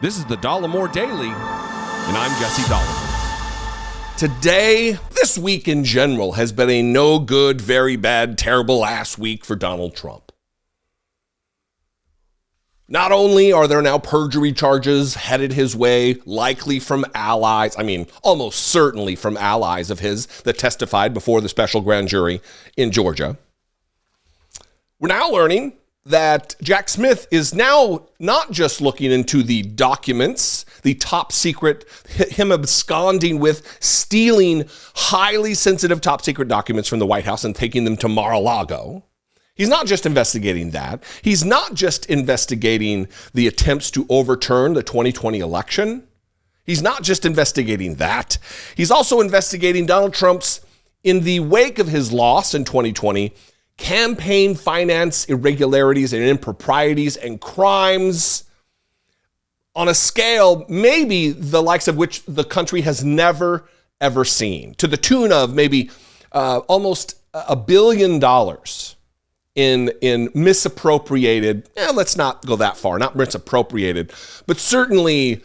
This is the Dollemore Daily, and I'm Jesse Dollemore. Today, this week in general, has been a no good, very bad, terrible ass week for Donald Trump. Not only are there now perjury charges headed his way, likely from allies, almost certainly from allies of his that testified before the special grand jury in Georgia. We're now learning that Jack Smith is now not just looking into the documents, the top secret, him absconding with stealing highly sensitive top secret documents from the White House and taking them to Mar-a-Lago. He's not just investigating that. He's not just investigating the attempts to overturn the 2020 election. He's not just investigating that. He's also investigating Donald Trump's, in the wake of his loss in 2020, campaign finance irregularities and improprieties and crimes on a scale maybe the likes of which the country has never, ever seen, to the tune of maybe almost $1 billion in misappropriated, let's not go that far, not misappropriated, but certainly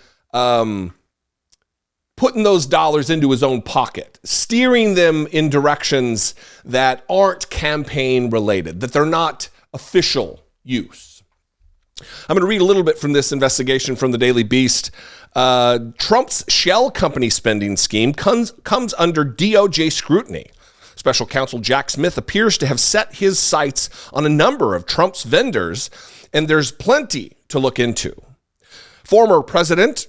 putting those dollars into his own pocket, steering them in directions that aren't campaign related, that they're not official use. I'm going to read a little bit from this investigation from the Daily Beast. Trump's shell company spending scheme comes under DOJ scrutiny. Special counsel Jack Smith appears to have set his sights on a number of Trump's vendors, and there's plenty to look into. Former President,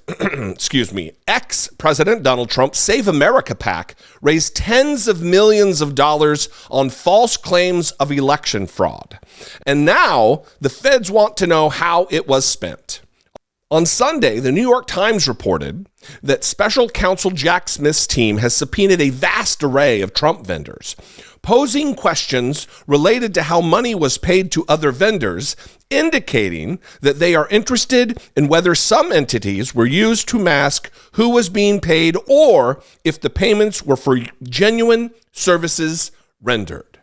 ex-President Donald Trump's Save America PAC raised tens of millions of dollars on false claims of election fraud. And now the feds want to know how it was spent. On Sunday, the New York Times reported that special counsel Jack Smith's team has subpoenaed a vast array of Trump vendors, posing questions related to how money was paid to other vendors, indicating that they are interested in whether some entities were used to mask who was being paid or if the payments were for genuine services rendered.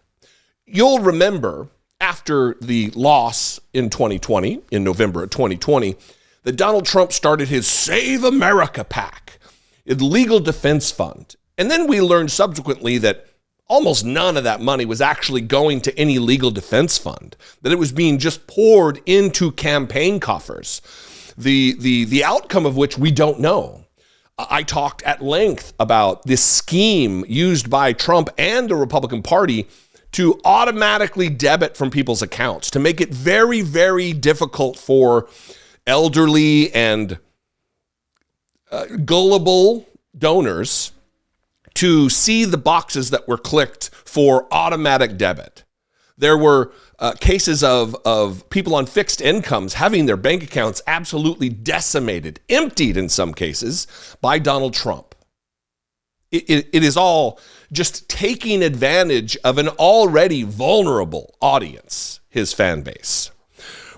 You'll remember after the loss in 2020, in November of 2020, that Donald Trump started his Save America PAC, a legal defense fund. And then we learned subsequently that almost none of that money was actually going to any legal defense fund, that it was being just poured into campaign coffers, the outcome of which we don't know. I talked at length about this scheme used by Trump and the Republican Party to automatically debit from people's accounts, to make it very, very difficult for elderly and gullible donors to see the boxes that were clicked for automatic debit. There were cases of people on fixed incomes having their bank accounts absolutely decimated, emptied in some cases, by Donald Trump. It is all just taking advantage of an already vulnerable audience, his fan base.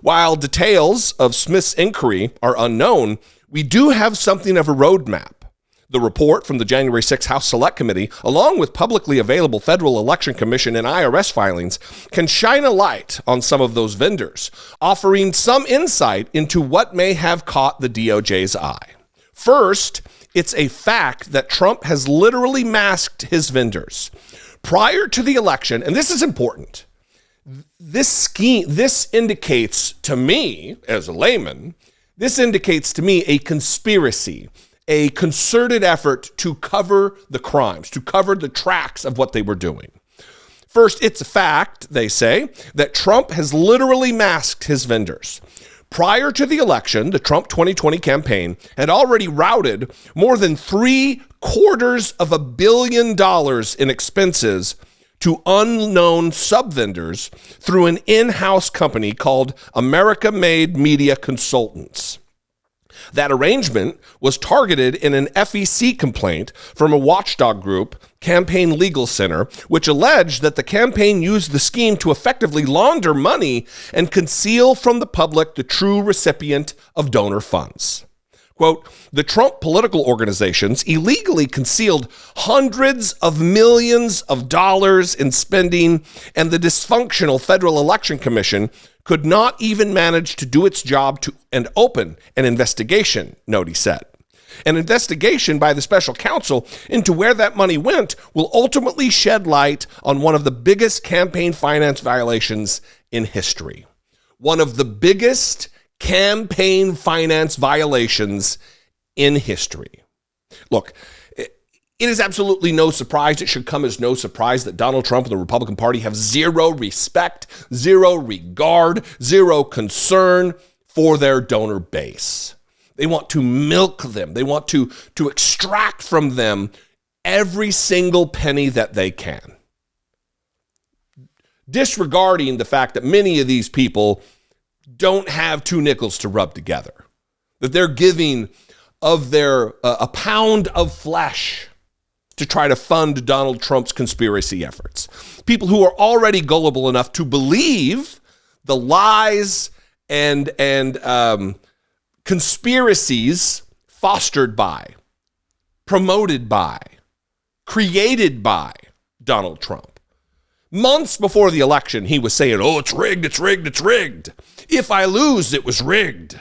While details of Smith's inquiry are unknown, we do have something of a roadmap. The report from the January 6th House Select Committee, along with publicly available Federal Election Commission and IRS filings, can shine a light on some of those vendors, offering some insight into what may have caught the DOJ's eye. First, it's a fact that Trump has literally masked his vendors. Prior to the election, and this is important, this indicates to me, as a layman, a conspiracy, a concerted effort to cover the crimes, to cover the tracks of what they were doing. First, it's a fact, they say, that Trump has literally masked his vendors. Prior to the election, the Trump 2020 campaign had already routed more than $750 million in expenses to unknown sub-vendors through an in-house company called America Media Consultants. That arrangement was targeted in an FEC complaint from a watchdog group, Campaign Legal Center, which alleged that the campaign used the scheme to effectively launder money and conceal from the public the true recipient of donor funds. Quote, the Trump political organizations illegally concealed hundreds of millions of dollars in spending, and the dysfunctional Federal Election Commission could not even manage to do its job and open an investigation, Noti said. An investigation by the special counsel into where that money went will ultimately shed light on one of the biggest campaign finance violations in history. One of the biggest campaign finance violations in history. Look, it is absolutely no surprise. It should come as no surprise that Donald Trump and the Republican Party have zero respect, zero regard, zero concern for their donor base. They want to milk them. They want to extract from them every single penny that they can. Disregarding the fact that many of these people don't have two nickels to rub together, that they're giving of their a pound of flesh to try to fund Donald Trump's conspiracy efforts. People who are already gullible enough to believe the lies and conspiracies fostered by, promoted by, created by Donald Trump. Months before the election, he was saying, oh, it's rigged, it's rigged, it's rigged. If I lose, it was rigged.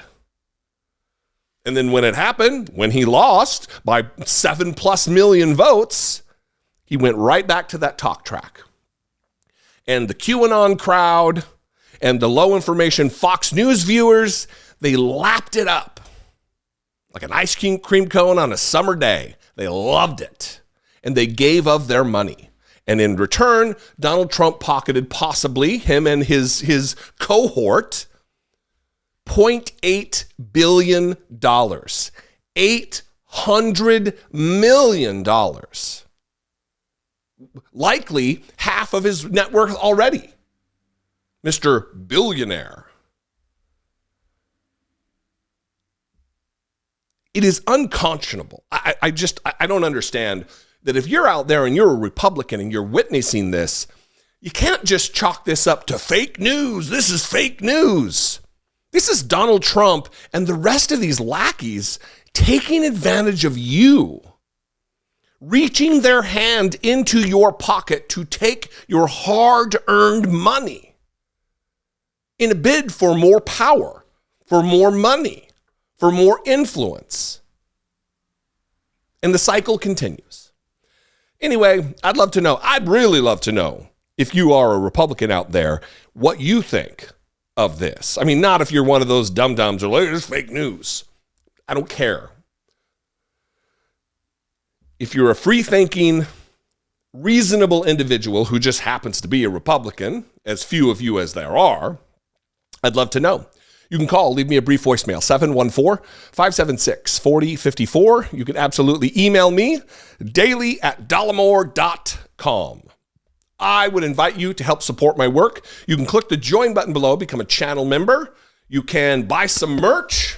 And then when it happened, when he lost by 7+ million votes, he went right back to that talk track. And the QAnon crowd and the low information Fox News viewers, they lapped it up like an ice cream cone on a summer day. They loved it. And they gave of their money. And in return, Donald Trump pocketed possibly, him and his cohort, $0.8 billion. $800 million. Likely half of his net worth already. Mr. Billionaire. It is unconscionable. I don't understand that if you're out there and you're a Republican and you're witnessing this, you can't just chalk this up to fake news. This is fake news. This is Donald Trump and the rest of these lackeys taking advantage of you, reaching their hand into your pocket to take your hard-earned money in a bid for more power, for more money, for more influence. And the cycle continues. Anyway, I'd really love to know, if you are a Republican out there, what you think of this. I mean, not if you're one of those dum-dums or like, it's fake news. I don't care. If you're a free-thinking, reasonable individual who just happens to be a Republican, as few of you as there are, I'd love to know. You can call, leave me a brief voicemail, 714-576-4054. You can absolutely email me, daily@dollemore.com. I would invite you to help support my work. You can click the join button below, become a channel member. You can buy some merch,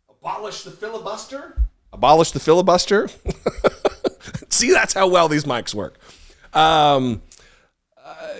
abolish the filibuster. See, that's how well these mics work.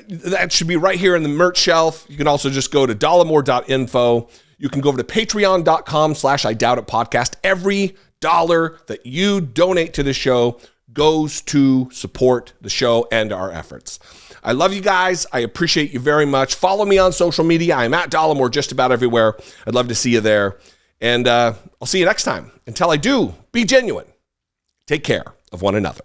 That should be right here in the merch shelf. You can also just go to dollemore.info. You can go over to patreon.com/IDoubtItPodcast. Every dollar that you donate to the show goes to support the show and our efforts. I love you guys. I appreciate you very much. Follow me on social media. I'm at Dollemore just about everywhere. I'd love to see you there. And I'll see you next time. Until I do, be genuine. Take care of one another.